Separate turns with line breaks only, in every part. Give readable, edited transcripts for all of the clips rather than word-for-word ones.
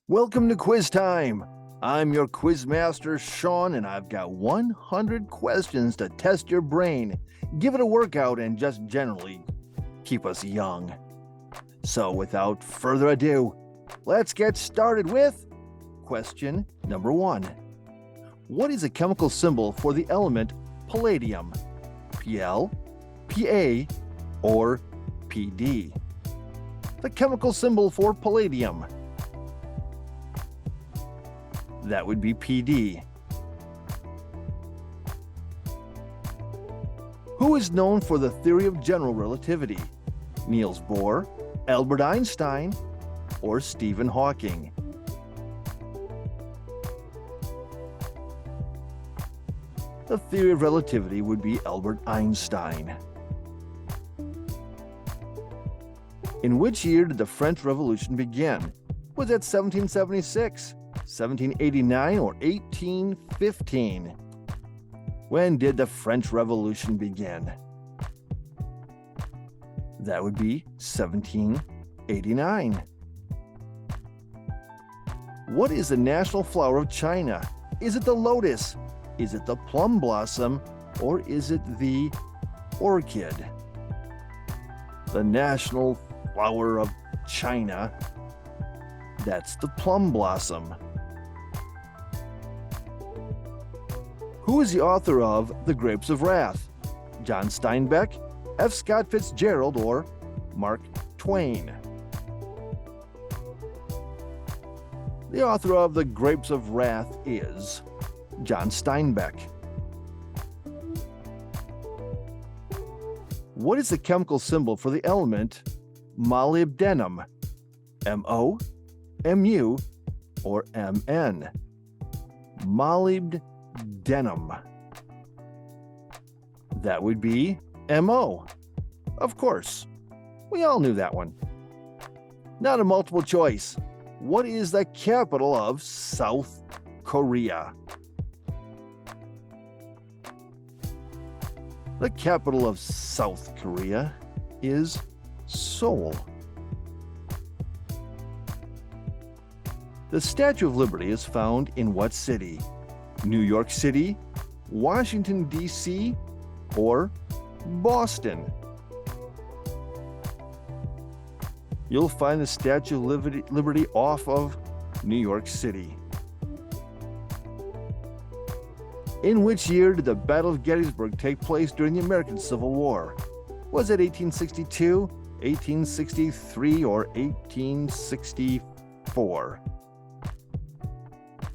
Welcome to Quiz Time. I'm your quiz master, Sean, and I've got 100 questions to test your brain, give it a workout, and just generally keep us young. So without further ado, let's get started with question number 1. What is a chemical symbol for the element palladium? Pl, Pa, or Pd? The chemical symbol for palladium. That would be Pd. Who is known for the theory of general relativity? Niels Bohr, Albert Einstein, or Stephen Hawking? The theory of relativity would be Albert Einstein. In which year did the French Revolution begin? Was it 1776, 1789, or 1815? When did the French Revolution begin? That would be 1789. What is the national flower of China? Is it the lotus? Is it the plum blossom? Or is it the orchid? The national flower of China, that's the plum blossom. Who is the author of The Grapes of Wrath? John Steinbeck, F. Scott Fitzgerald, or Mark Twain? The author of The Grapes of Wrath is John Steinbeck. What is the chemical symbol for the element molybdenum? Mo, Mu, or Mn? Molybdenum. That would be Mo. Of course. We all knew that one. Not a multiple choice. What is the capital of South Korea? The capital of South Korea is Seoul. The Statue of Liberty is found in what city? New York City, Washington, D.C., or Boston? You'll find the Statue of Liberty off of New York City. In which year did the Battle of Gettysburg take place during the American Civil War? Was it 1862, 1863, or 1864?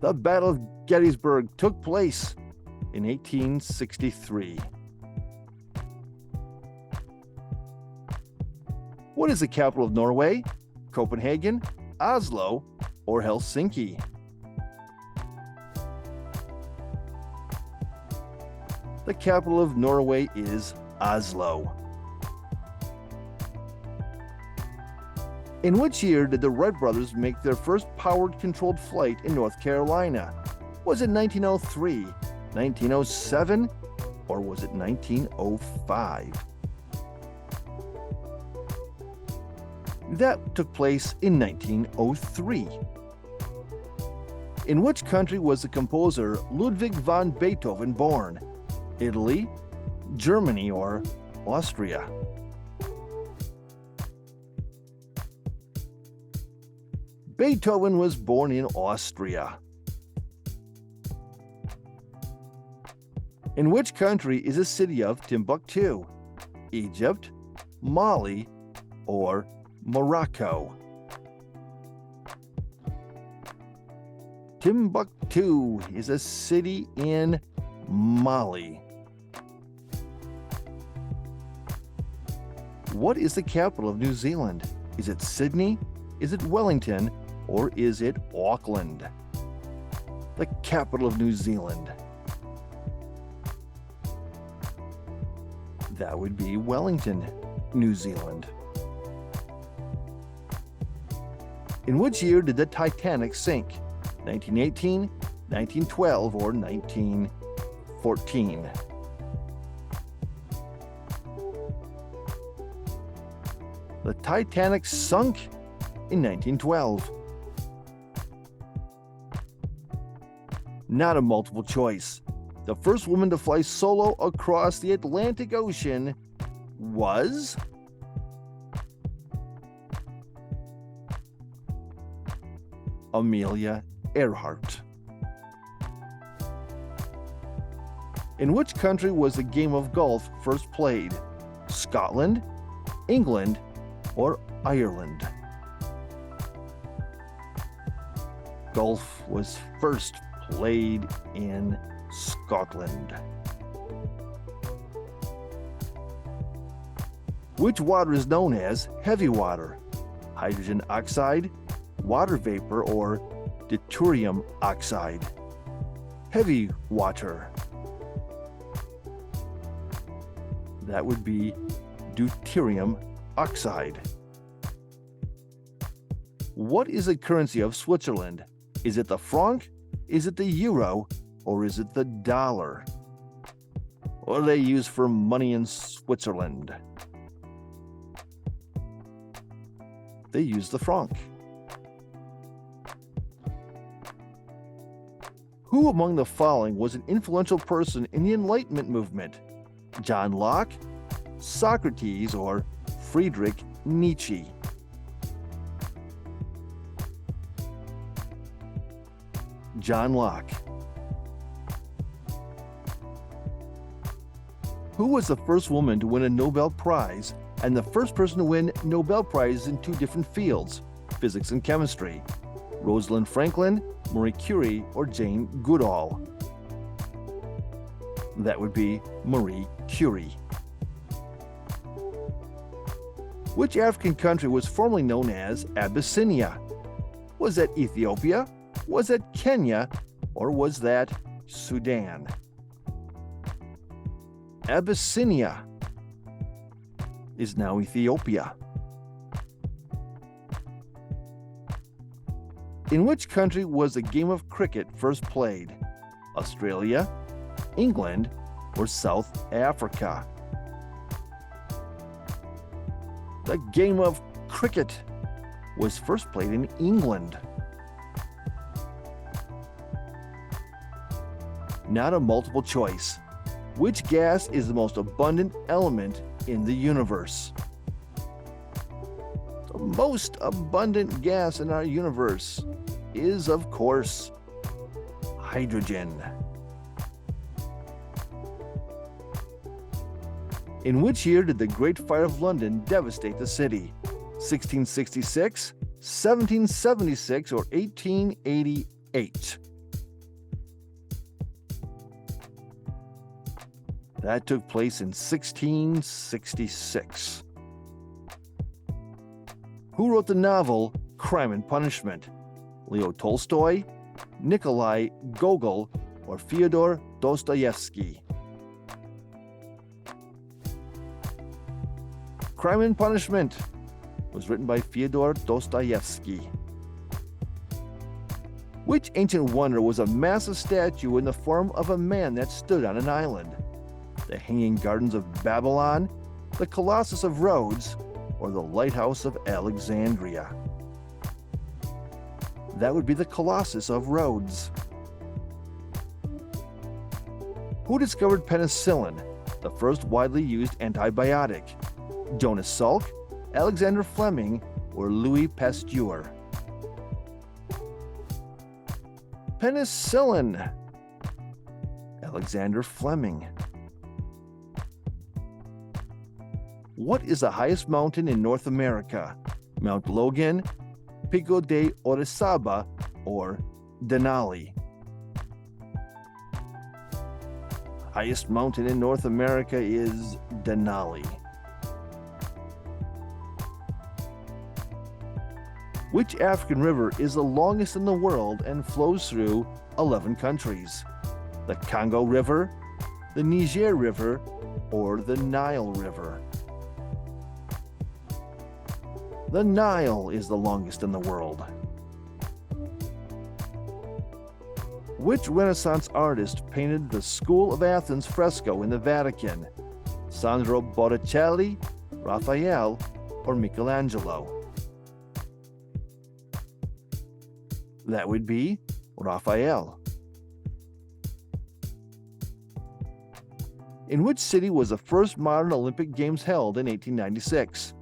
The Battle of Gettysburg took place in 1863. What is the capital of Norway? Copenhagen, Oslo, or Helsinki? The capital of Norway is Oslo. In which year did the Wright brothers make their first powered-controlled flight in North Carolina? Was it 1903, 1907, or was it 1905? That took place in 1903. In which country was the composer Ludwig van Beethoven born? Italy, Germany, or Austria? Beethoven was born in Austria. In which country is the city of Timbuktu? Egypt, Mali, or Morocco? Timbuktu is a city in Mali. What is the capital of New Zealand? Is it Sydney? Is it Wellington? Or is it Auckland? The capital of New Zealand. That would be Wellington, New Zealand. In which year did the Titanic sink? 1918, 1912, or 1914? The Titanic sunk in 1912. Not a multiple choice. The first woman to fly solo across the Atlantic Ocean was Amelia Earhart. In which country was the game of golf first played? Scotland, England, or Ireland? Golf was first played in Scotland. Which water is known as heavy water? Hydrogen oxide, water vapor, or deuterium oxide? Heavy water. That would be deuterium oxide. What is the currency of Switzerland? Is it the franc? Is it the euro? Or is it the dollar? What do they use for money in Switzerland? They use the franc. Who among the following was an influential person in the Enlightenment movement? John Locke, Socrates, or Friedrich Nietzsche? John Locke. Who was the first woman to win a Nobel Prize and the first person to win Nobel Prizes in two different fields, physics and chemistry? Rosalind Franklin, Marie Curie, or Jane Goodall? That would be Marie Curie. Which African country was formerly known as Abyssinia? Was that Ethiopia? Was that Kenya? Or was that Sudan? Abyssinia is now Ethiopia. In which country was the game of cricket first played? Australia, England, or South Africa? The game of cricket was first played in England. Not a multiple choice. Which gas is the most abundant element in the universe? The most abundant gas in our universe is, of course, hydrogen. In which year did the Great Fire of London devastate the city? 1666, 1776, or 1888? That took place in 1666. Who wrote the novel Crime and Punishment? Leo Tolstoy, Nikolai Gogol, or Fyodor Dostoevsky? Crime and Punishment was written by Fyodor Dostoevsky. Which ancient wonder was a massive statue in the form of a man that stood on an island? The Hanging Gardens of Babylon, the Colossus of Rhodes, or the Lighthouse of Alexandria? That would be the Colossus of Rhodes. Who discovered penicillin, the first widely used antibiotic? Jonas Salk, Alexander Fleming, or Louis Pasteur? Penicillin. Alexander Fleming. What is the highest mountain in North America? Mount Logan, Pico de Orizaba, or Denali? Highest mountain in North America is Denali. Which African river is the longest in the world and flows through 11 countries? The Congo River, the Niger River, or the Nile River? The Nile is the longest in the world. Which Renaissance artist painted the School of Athens fresco in the Vatican? Sandro Botticelli, Raphael, or Michelangelo? That would be Raphael. In which city was the first modern Olympic Games held in 1896?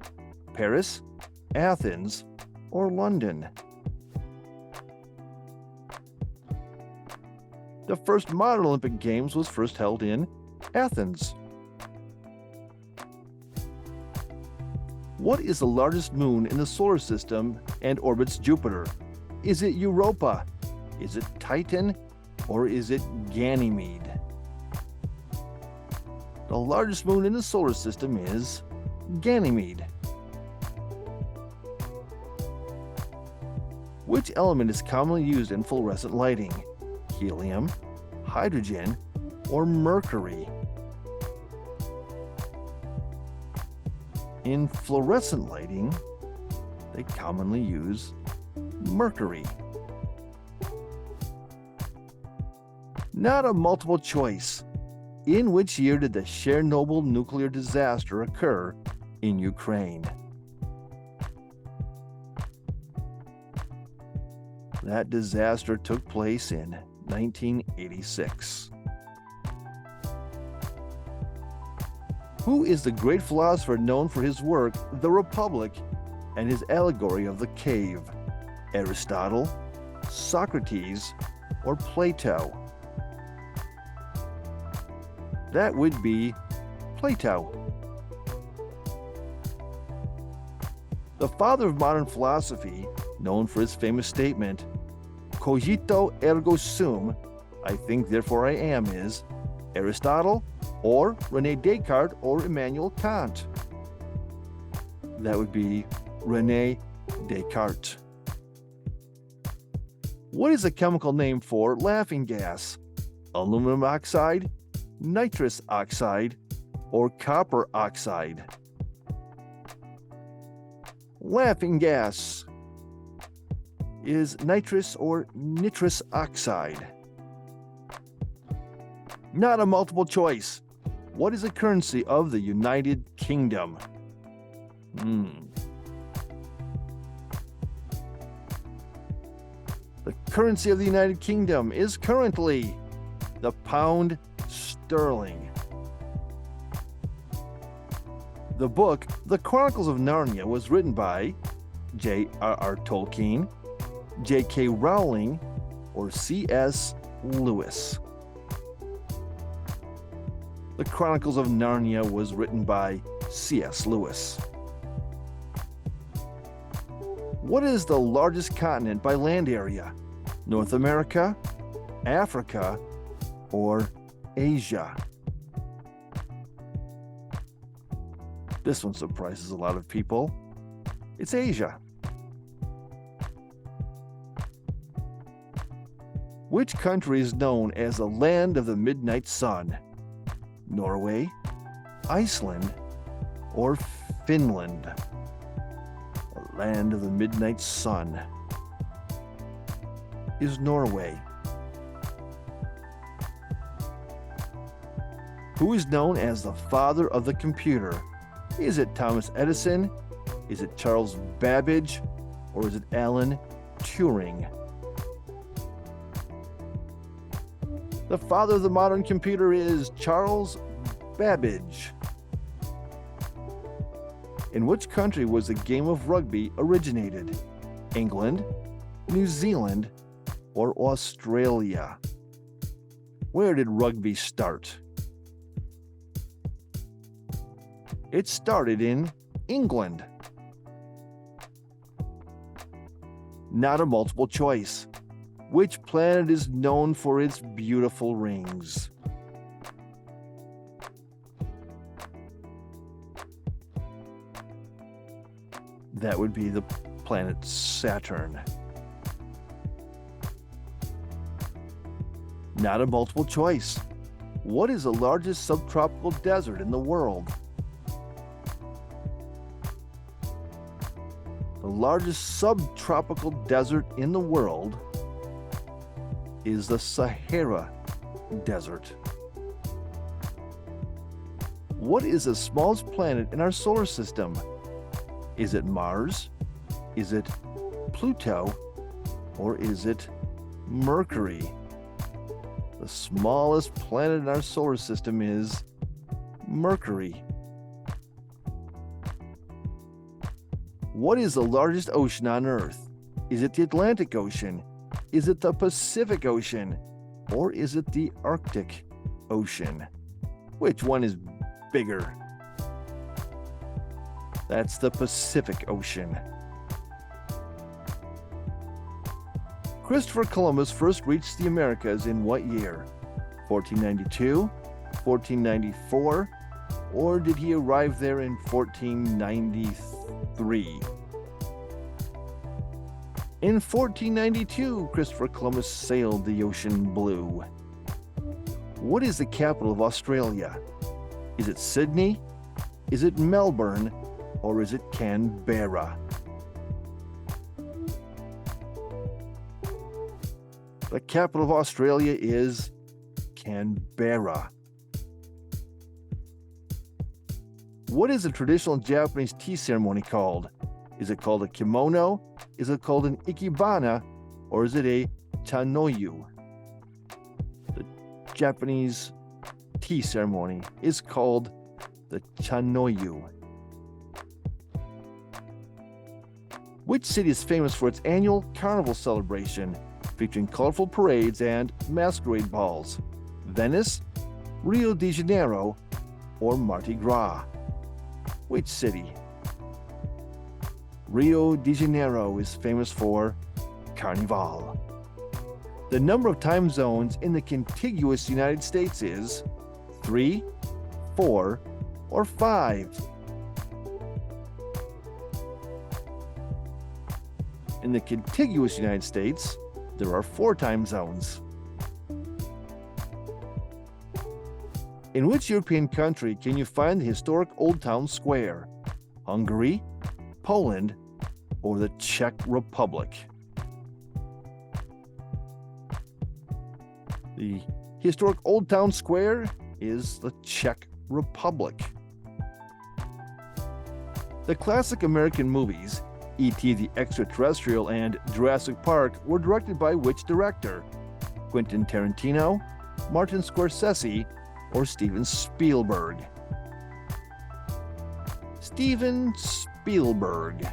Paris, Athens, or London? The first modern Olympic Games was first held in Athens. What is the largest moon in the solar system and orbits Jupiter? Is it Europa? Is it Titan? Or is it Ganymede? The largest moon in the solar system is Ganymede. Which element is commonly used in fluorescent lighting? Helium, hydrogen, or mercury? In fluorescent lighting, they commonly use mercury. Not a multiple choice. In which year did the Chernobyl nuclear disaster occur in Ukraine? That disaster took place in 1986. Who is the great philosopher known for his work, The Republic, and his allegory of the cave? Aristotle, Socrates, or Plato? That would be Plato. The father of modern philosophy, known for his famous statement, cogito ergo sum, I think therefore I am, is Aristotle or René Descartes or Immanuel Kant? That would be René Descartes. What is the chemical name for laughing gas? Aluminum oxide, nitrous oxide, or copper oxide? Laughing gas is nitrous or nitrous oxide. Not a multiple choice. What is the currency of the United Kingdom? The currency of the United Kingdom is currently the pound sterling. The book, The Chronicles of Narnia, was written by J.R.R. Tolkien, J.K. Rowling, or C.S. Lewis. The Chronicles of Narnia was written by C.S. Lewis. What is the largest continent by land area? North America, Africa, or Asia? This one surprises a lot of people. It's Asia. Which country is known as the land of the midnight sun? Norway, Iceland, or Finland? The land of the midnight sun is Norway. Who is known as the father of the computer? Is it Thomas Edison? Is it Charles Babbage? Or is it Alan Turing? The father of the modern computer is Charles Babbage. In which country was the game of rugby originated? England, New Zealand, or Australia? Where did rugby start? It started in England. Not a multiple choice. Which planet is known for its beautiful rings? That would be the planet Saturn. Not a multiple choice. What is the largest subtropical desert in the world? The largest subtropical desert in the world is the Sahara Desert. What is the smallest planet in our solar system? Is it Mars? Is it Pluto? Or is it Mercury? The smallest planet in our solar system is Mercury. What is the largest ocean on Earth? Is it the Atlantic Ocean? Is it the Pacific Ocean? Or is it the Arctic Ocean? Which one is bigger? That's the Pacific Ocean. Christopher Columbus first reached the Americas in what year? 1492, 1494, or did he arrive there in 1493? In 1492, Christopher Columbus sailed the ocean blue. What is the capital of Australia? Is it Sydney? Is it Melbourne? Or is it Canberra? The capital of Australia is Canberra. What is the traditional Japanese tea ceremony called? Is it called a kimono? Is it called an ikebana? Or is it a chanoyu? The Japanese tea ceremony is called the chanoyu. Which city is famous for its annual carnival celebration, featuring colorful parades and masquerade balls? Venice, Rio de Janeiro, or Mardi Gras? Which city? Rio de Janeiro is famous for Carnival. The number of time zones in the contiguous United States is 3, 4, or 5. In the contiguous United States, there are 4 time zones. In which European country can you find the historic Old Town Square? Hungary, Poland, or the Czech Republic? The historic Old Town Square is the Czech Republic. The classic American movies, E.T. the Extraterrestrial and Jurassic Park, were directed by which director? Quentin Tarantino, Martin Scorsese, or Steven Spielberg? Steven Spielberg.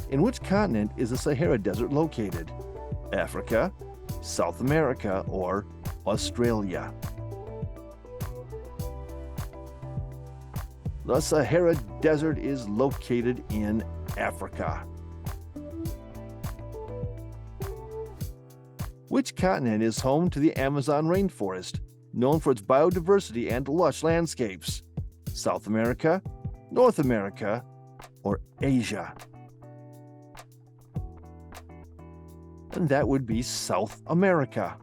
In which continent is the Sahara Desert located? Africa, South America, or Australia? The Sahara Desert is located in Africa. Which continent is home to the Amazon rainforest, known for its biodiversity and lush landscapes? South America, North America, or Asia? And that would be South America.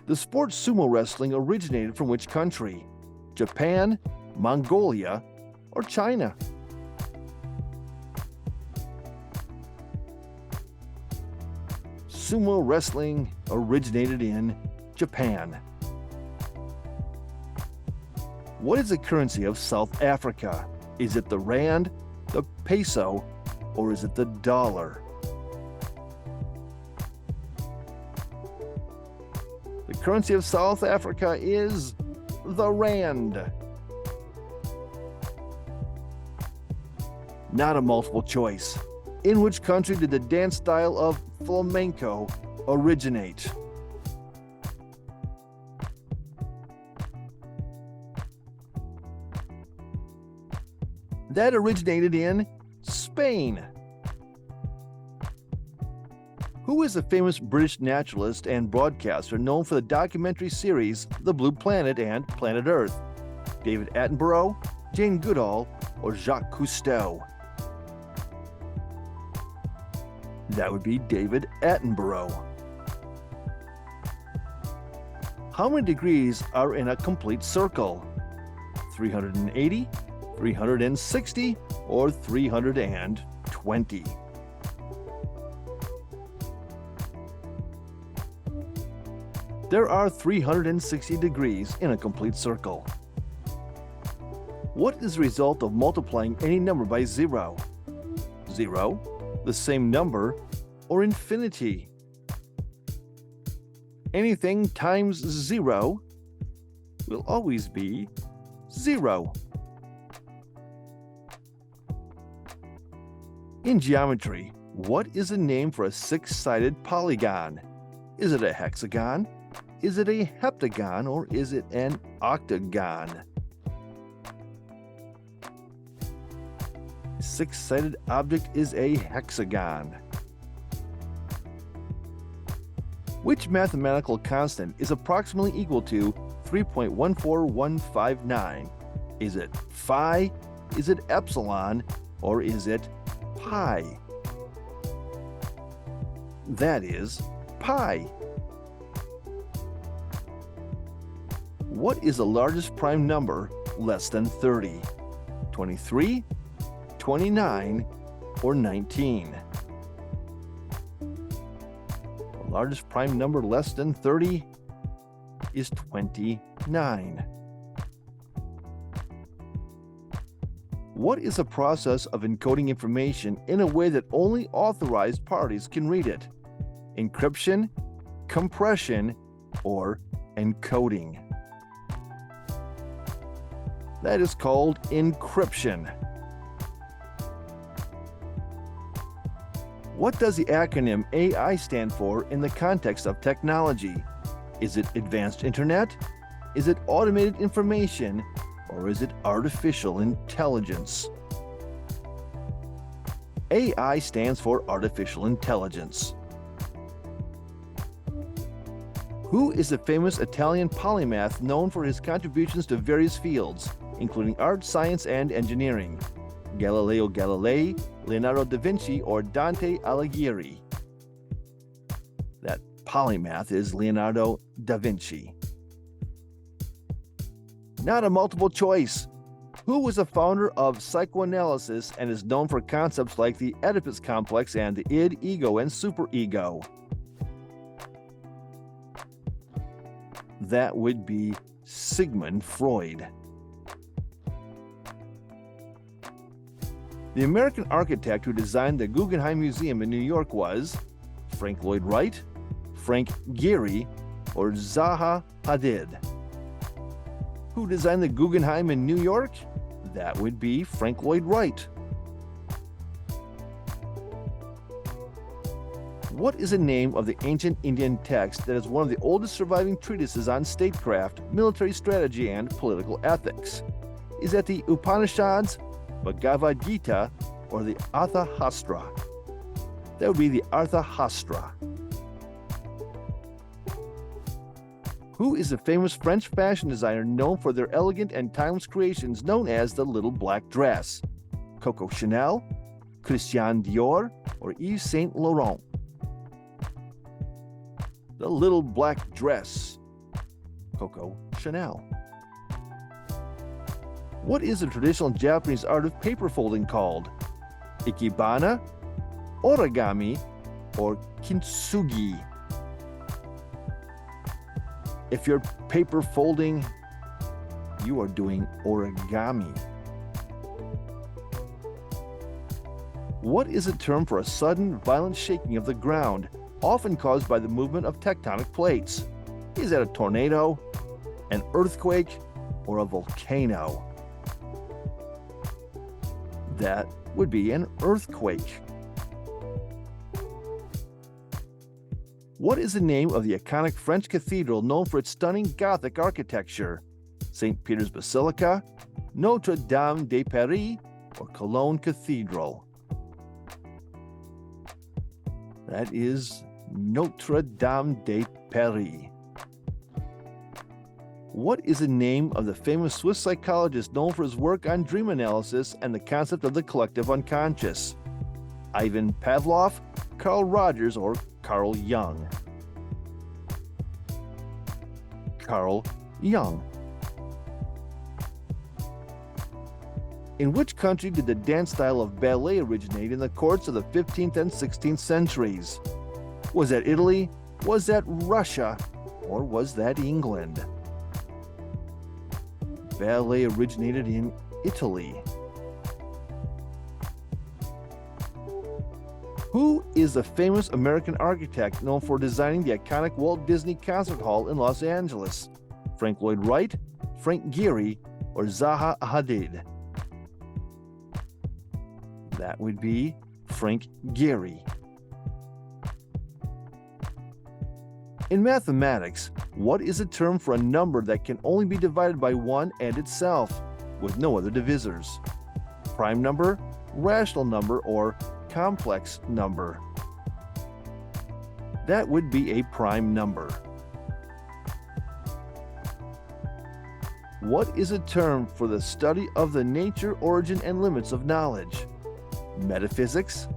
The sport sumo wrestling originated from which country? Japan, Mongolia, or China? Sumo wrestling originated in Japan. What is the currency of South Africa? Is it the rand, the peso, or is it the dollar? The currency of South Africa is the rand. Not a multiple choice. In which country did the dance style of flamenco originate? That originated in Spain. Who is the famous British naturalist and broadcaster known for the documentary series The Blue Planet and Planet Earth? David Attenborough, Jane Goodall, or Jacques Cousteau? That would be David Attenborough. How many degrees are in a complete circle? 380, 360, or 320? There are 360 degrees in a complete circle. What is the result of multiplying any number by 0? 0, the same number, or infinity? Anything times 0 will always be 0. In geometry, what is the name for a 6-sided polygon? Is it a hexagon? Is it a heptagon, or is it an octagon? A 6-sided object is a hexagon. Which mathematical constant is approximately equal to 3.14159? Is it phi, is it epsilon, or is it pi? That is pi. What is the largest prime number less than 30? 23, 29, or 19? The largest prime number less than 30 is 29. What is the process of encoding information in a way that only authorized parties can read it? Encryption, compression, or encoding? That is called encryption. What does the acronym AI stand for in the context of technology? Is it advanced internet? Is it automated information? Or is it artificial intelligence? AI stands for artificial intelligence. Who is the famous Italian polymath known for his contributions to various fields, including art, science, and engineering? Galileo Galilei, Leonardo da Vinci, or Dante Alighieri? That polymath is Leonardo da Vinci. Not a multiple choice. Who was the founder of psychoanalysis and is known for concepts like the Oedipus complex and the id, ego, and superego? That would be Sigmund Freud. The American architect who designed the Guggenheim Museum in New York was Frank Lloyd Wright, Frank Gehry, or Zaha Hadid. Who designed the Guggenheim in New York? That would be Frank Lloyd Wright. What is the name of the ancient Indian text that is one of the oldest surviving treatises on statecraft, military strategy, and political ethics? Is that the Upanishads, Bhagavad Gita, or the Arthashastra? That would be the Arthashastra. Who is the famous French fashion designer known for their elegant and timeless creations known as the Little Black Dress? Coco Chanel, Christian Dior, or Yves Saint Laurent? The Little Black Dress, Coco Chanel. What is the traditional Japanese art of paper folding called? Ikebana, origami, or kintsugi? If you're paper folding, you are doing origami. What is a term for a sudden, violent shaking of the ground, often caused by the movement of tectonic plates? Is that a tornado, an earthquake, or a volcano? That would be an earthquake. What is the name of the iconic French cathedral known for its stunning Gothic architecture? St. Peter's Basilica, Notre Dame de Paris, or Cologne Cathedral? That is Notre Dame de Paris. What is the name of the famous Swiss psychologist known for his work on dream analysis and the concept of the collective unconscious? Ivan Pavlov, Carl Rogers, or Carl Jung? Carl Jung. In which country did the dance style of ballet originate in the courts of the 15th and 16th centuries? Was that Italy? Was that Russia? Or was that England? Ballet originated in Italy. Who is the famous American architect known for designing the iconic Walt Disney Concert Hall in Los Angeles? Frank Lloyd Wright, Frank Gehry, or Zaha Hadid? That would be Frank Gehry. In mathematics, what is a term for a number that can only be divided by 1 and itself, with no other divisors? Prime number, rational number, or complex number? That would be a prime number. What is a term for the study of the nature, origin, and limits of knowledge? Metaphysics,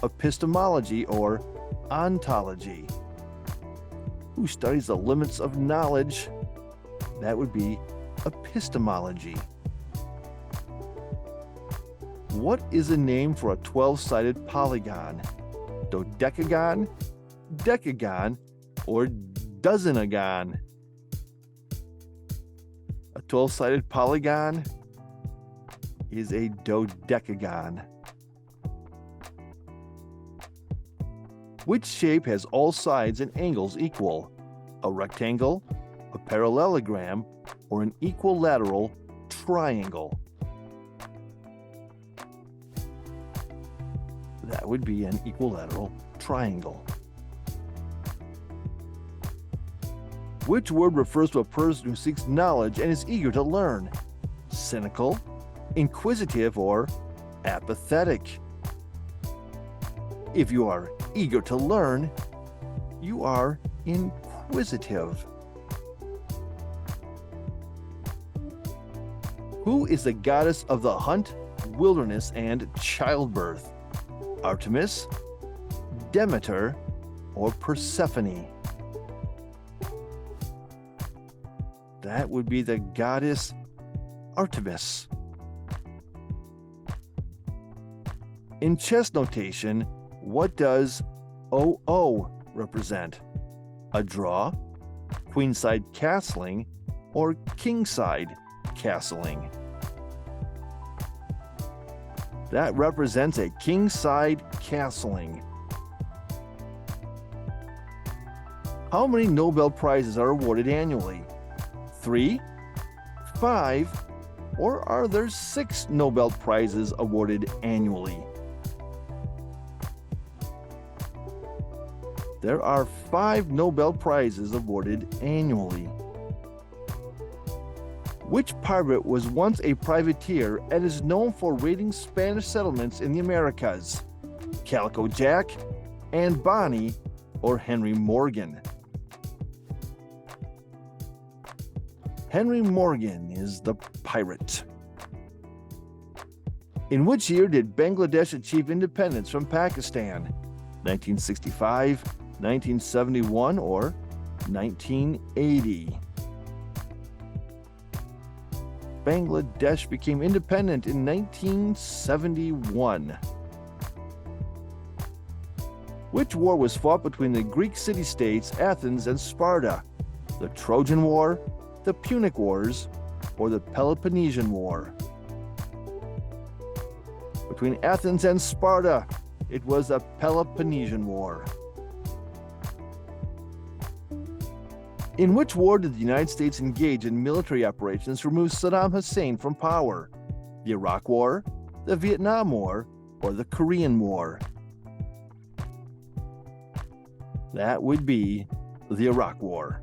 epistemology, or ontology? Who studies the limits of knowledge? That would be epistemology. What is a name for a 12-sided polygon? Dodecagon, decagon, or dozenagon? A 12-sided polygon is a dodecagon. Which shape has all sides and angles equal? A rectangle, a parallelogram, or an equilateral triangle? That would be an equilateral triangle. Which word refers to a person who seeks knowledge and is eager to learn? Cynical, inquisitive, or apathetic? If you are eager to learn, you are inquisitive. Who is the goddess of the hunt, wilderness, and childbirth? Artemis, Demeter, or Persephone? That would be the goddess Artemis. In chess notation, what does OO represent? A draw, queenside castling, or kingside castling? That represents a kingside castling. How many Nobel Prizes are awarded annually? 3, 5, or are there 6 Nobel Prizes awarded annually? There are 5 Nobel Prizes awarded annually. Which pirate was once a privateer and is known for raiding Spanish settlements in the Americas? Calico Jack, Anne Bonny, or Henry Morgan? Henry Morgan is the pirate. In which year did Bangladesh achieve independence from Pakistan? 1965, 1971, or 1980? Bangladesh became independent in 1971. Which war was fought between the Greek city-states Athens and Sparta? The Trojan War, the Punic Wars, or the Peloponnesian War? Between Athens and Sparta, it was the Peloponnesian War. In which war did the United States engage in military operations to remove Saddam Hussein from power? The Iraq War, the Vietnam War, or the Korean War? That would be the Iraq War.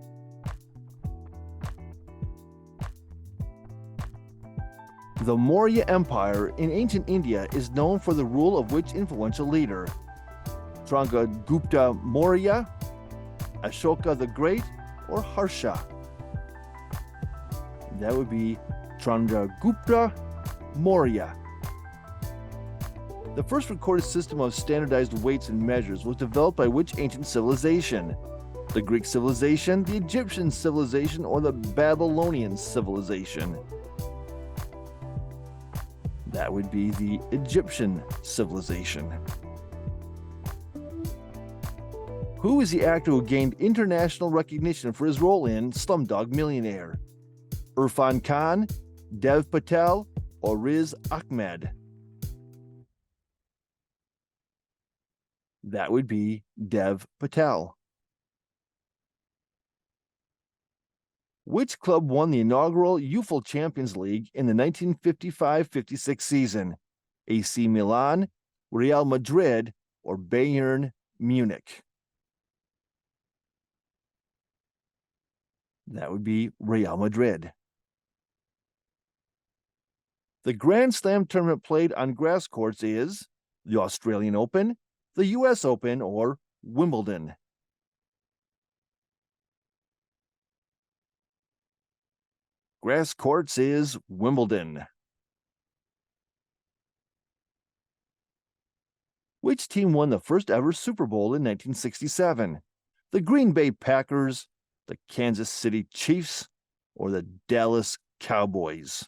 The Maurya Empire in ancient India is known for the rule of which influential leader? Chandragupta Maurya, Ashoka the Great, or Harsha? That would be Chandragupta Maurya. The first recorded system of standardized weights and measures was developed by which ancient civilization? The Greek civilization, the Egyptian civilization, or the Babylonian civilization? That would be the Egyptian civilization. Who is the actor who gained international recognition for his role in Slumdog Millionaire? Irfan Khan, Dev Patel, or Riz Ahmed? That would be Dev Patel. Which club won the inaugural UFL Champions League in the 1955-56 season? AC Milan, Real Madrid, or Bayern Munich? That would be Real Madrid. The Grand Slam tournament played on grass courts is the Australian Open, the US Open, or Wimbledon. Grass courts is Wimbledon. Which team won the first ever Super Bowl in 1967? The Green Bay Packers, the Kansas City Chiefs, or the Dallas Cowboys?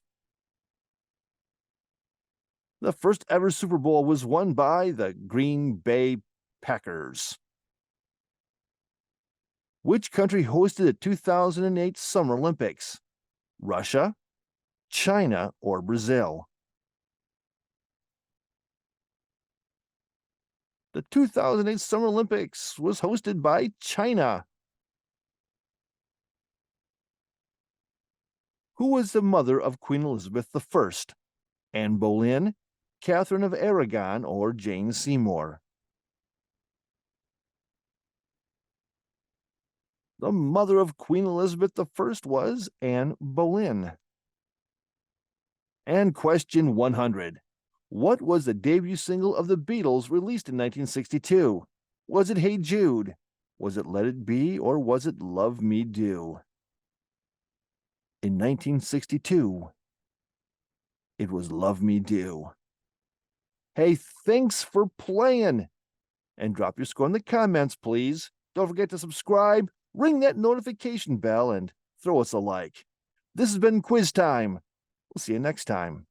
The first ever Super Bowl was won by the Green Bay Packers. Which country hosted the 2008 Summer Olympics? Russia, China, or Brazil? The 2008 Summer Olympics was hosted by China. Who was the mother of Queen Elizabeth I? Anne Boleyn, Catherine of Aragon, or Jane Seymour? The mother of Queen Elizabeth I was Anne Boleyn. And question 100. What was the debut single of the Beatles released in 1962? Was it Hey Jude? Was it Let It Be? Or was it Love Me Do? In 1962, it was Love Me Do. Hey, thanks for playing. And drop your score in the comments, please. Don't forget to subscribe, ring that notification bell, and throw us a like. This has been Quiz Time. We'll see you next time.